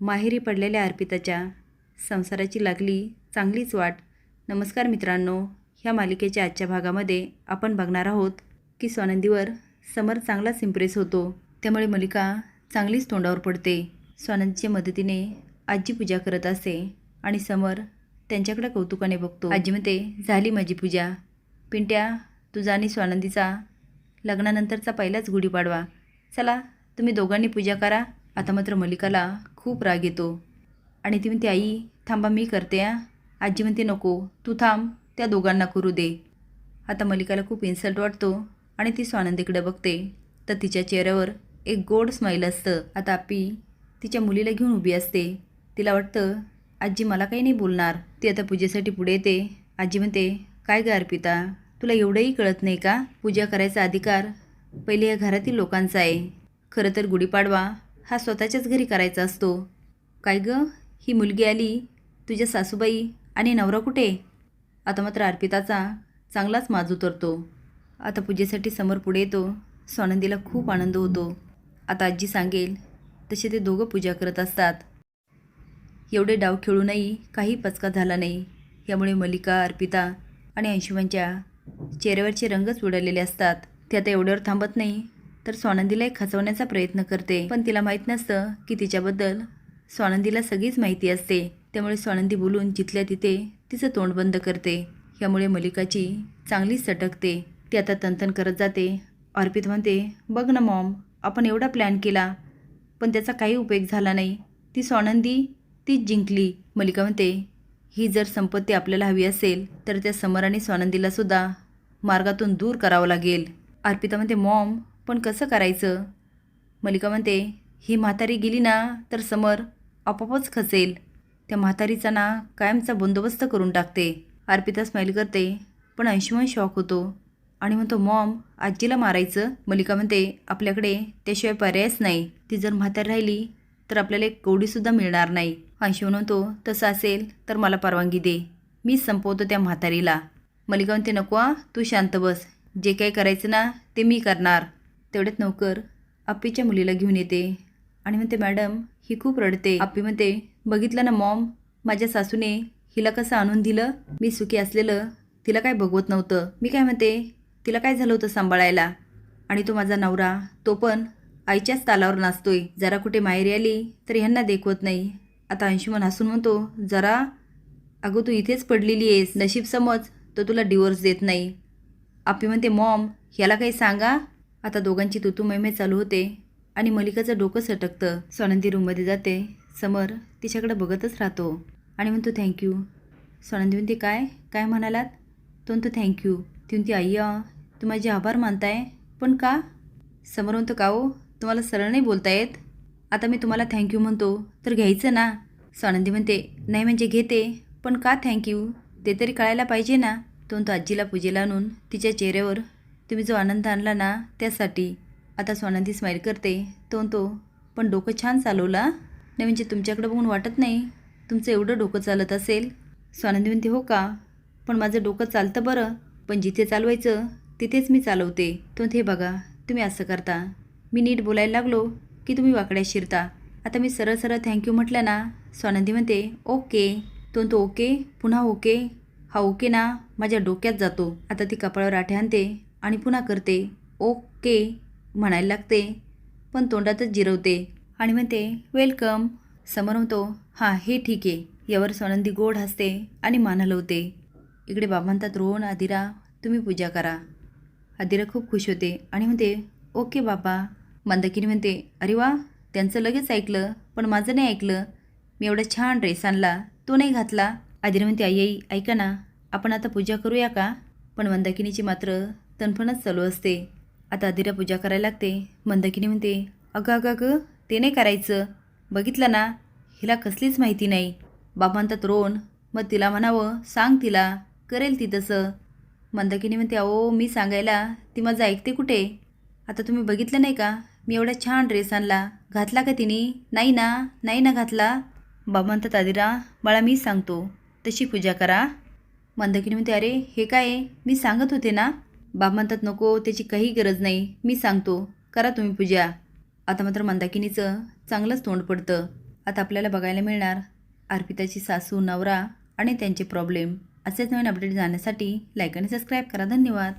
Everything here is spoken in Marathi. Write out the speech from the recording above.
माहेरी पडलेल्या अर्पिताच्या संसाराची लागली चांगलीच वाट. नमस्कार मित्रांनो, ह्या मालिकेच्या आजच्या भागामध्ये आपण बघणार आहोत की स्वानंदीवर समर चांगलाच इम्प्रेस होतो. त्यामुळे मलिका चांगलीच तोंडावर पडते. स्वानंदीच्या मदतीने आजी पूजा करत असते आणि समर त्यांच्याकडे कौतुकाने बघतो. आजी म्हणते, झाली माझी पूजा. पिंट्या, तुझा आणि स्वानंदीचा लग्नानंतरचा पहिलाच गुढीपाडवा. चला तुम्ही दोघांनी पूजा करा. आता मात्र मलिकाला खूप राग येतो आणि ती म्हणते, आई थांबा, मी करते. आजी म्हणते, नको, तू थांब, त्या दोघांना करू दे. आता मलिकाला खूप इन्सल्ट वाटतो आणि ती स्वानंदीकडे बघते तर तिच्या चेहऱ्यावर एक गोड स्माईल असतं. आता आप्पी तिच्या मुलीला घेऊन उभी असते. तिला वाटतं आजी मला काही नाही बोलणार. ती आता पूजेसाठी पुढे येते. आजी म्हणते, काय ग अर्पिता, तुला एवढंही कळत नाही का? पूजा करायचा अधिकार पहिले या घरातील लोकांचा आहे. खरं तर गुढीपाडवा हा स्वतःच्याच घरी करायचा असतो. काय ग, ही मुलगी आली, तुझ्या सासूबाई आणि नवरा कुठे? आता मात्र अर्पिताचा चांगलाच माज उतरतो. आता पूजेसाठी समोर पुढे येतो. स्वानंदीला खूप आनंद होतो. आता आजी सांगेल तसे ते दोघं पूजा करत असतात. एवढे डाव खेळूनही काही पचका झाला नाही. यामुळे मलिका, अर्पिता आणि अंशुमनच्या चेहऱ्यावरचे रंगच उडालेले असतात. ते आता एवढ्यावर थांबत नाही तर स्वानंदीला एक खचवण्याचा प्रयत्न करते. पण तिला माहीत नसतं की तिच्याबद्दल स्वानंदीला सगळीच माहिती असते. त्यामुळे स्वानंदी बोलून जिथल्या तिथे तिचं तोंड बंद करते. यामुळे मलिकाची चांगलीच सटकते. ती आता तनतन करत जाते. अर्पित म्हणते, बघ ना मॉम, आपण एवढा प्लॅन केला पण त्याचा काही उपयोग झाला नाही. ती स्वानंदी तीच जिंकली. मलिका म्हणते, ही जर संपत्ती आपल्याला हवी असेल तर त्या समर आणि स्वानंदीला सुद्धा मार्गातून दूर करावं लागेल. अर्पिता म्हणते, मॉम पण कसं करायचं? मलिका म्हणते, ही म्हातारी गेली ना तर समर आपोआपच खचेल. त्या म्हातारीचा ना कायमचा बंदोबस्त करून टाकते. अर्पिता स्माईल करते पण अंशुमन शॉक होतो आणि म्हणतो, मॉम आजीला मारायचं? मलिका म्हणते, आपल्याकडे त्याशिवाय पर्यायच नाही. ती जर म्हातारी राहिली तर आपल्याला एक कवडीसुद्धा मिळणार नाही. अंशुमन म्हणतो, तसं असेल तर मला परवानगी दे, मीच संपवतो त्या म्हातारीला. मलिका म्हणते, नको, तू शांत बस, जे काही करायचं ना ते मी करणार. तेवढ्यात नौकर आप्पीच्या मुलीला घेऊन येते आणि म्हणते, मॅडम ही खूप रडते. आप्पी म्हणते, बघितलं ना मॉम, माझ्या सासूने हिला कसं आणून दिलं. मी सुखी असलेलं तिला काय बघवत नव्हतं. मी काय म्हणते, तिला काय झालं होतं सांभाळायला. आणि तो माझा नवरा, तो पण आईच्याच तालावर नाचतोय. जरा कुठे माहेरी आली तर ह्यांना देखवत नाही. आता अंशुमन हसून म्हणतो, जरा अगं तू इथेच पडलेली आहेस, नशीब समज तो तुला डिवोर्स देत नाही. आप्पी म्हणते, मॉम ह्याला काही सांगा. आता दोघांची तुतू मैमे चालू होते आणि मलिकाचं डोकं सटकतं. स्वानंदी रूममध्ये जाते. समर तिच्याकडे बघतच राहतो आणि म्हणतो, थँक्यू. स्वानंदी म्हणते, काय काय म्हणालात? तो म्हणतो, थँक्यू. ती म्हणते, अय्या तू माझे आभार मानताय, पण का? समर म्हणतो, का हो, तुम्हाला सरळ नाही बोलता येत? आता मी तुम्हाला थँक्यू म्हणतो तर घ्यायचं ना. स्वानंदी म्हणते, नाही म्हणजे घेते, पण का थँक्यू ते तरी कळायला पाहिजे ना. तो म्हणतो, आजीला पूजेला आणून तिच्या चेहऱ्यावर तुम्ही जो आनंद आणला ना त्यासाठी. आता स्वानंदी स्माईल करते. तो म्हणतो, पण डोकं छान चालवला. नाही म्हणजे तुमच्याकडे बघून वाटत नाही तुमचं एवढं डोकं चालत असेल. स्वानंदी म्हणते, हो का, पण माझं डोकं चालतं बरं, पण जिथे चालवायचं तिथेच मी चालवते. तो म्हणते, हे बघा तुम्ही असं करता, मी नीट बोलायला लागलो की तुम्ही वाकड्या शिरता. आता मी सरळ सरळ थँक्यू म्हटलं ना. स्वानंदी म्हणते, ओके. तो म्हणतो, ओके, पुन्हा ओके. हा ओके ना माझ्या डोक्यात जातो. आता ती कपाळावर आठे आणते आणि पुन्हा करते ओके म्हणायला लागते, पण तोंडातच जिरवते आणि म्हणते, वेलकम. समोर म्हणतो, हां हे ठीक आहे. यावर स्वानंदी गोड हसते आणि मान हलवते. इकडे बाबा म्हणतात, रोहन, आदिरा तुम्ही पूजा करा. आदिरा खूप खुश होते आणि म्हणते, ओके बाबा. मंदाकिनी म्हणते, अरे वा, त्यांचं लगेच ऐकलं, पण माझं नाही ऐकलं. मी एवढा छान ड्रेस आणला, तो नाही घातला. आदिरा म्हणते, आई ऐका ना, आपण आता पूजा करूया का? पण मंदाकिनीची मात्र तणफणच चालू असते. आता आदिरा पूजा करायला लागते. मंदाकिनी म्हणते, अगं अगं अगं ते नाही करायचं, बघितलं ना हिला कसलीच माहिती नाही. बाबा म्हणतात, रोहन मग तिला म्हणावं, सांग तिला, करेल ती तसं. मंदाकिनी म्हणते, अहो मी सांगायला ती माझं ऐकते कुठे? आता तुम्ही बघितलं नाही का, मी एवढा छान ड्रेस आणला, घातला का तिने? नाही ना, नाही ना घातला. बाबा म्हणतात, आदिरा बाळा मी सांगतो तशी पूजा करा. मंदाकिनी म्हणते, अरे हे काय, मी सांगत होते ना. बाबा म्हणतात, नको, त्याची काही गरज नाही, मी सांगतो, करा तुम्ही पूजा. आता मात्र मंदाकिनीचं चांगलंच तोंड पडतं आता आपल्याला बघायला मिळणार अर्पिताची सासू, नवरा आणि त्यांचे प्रॉब्लेम. असेच नवीन अपडेट जाण्यासाठी लाईक आणि सबस्क्राईब करा. धन्यवाद.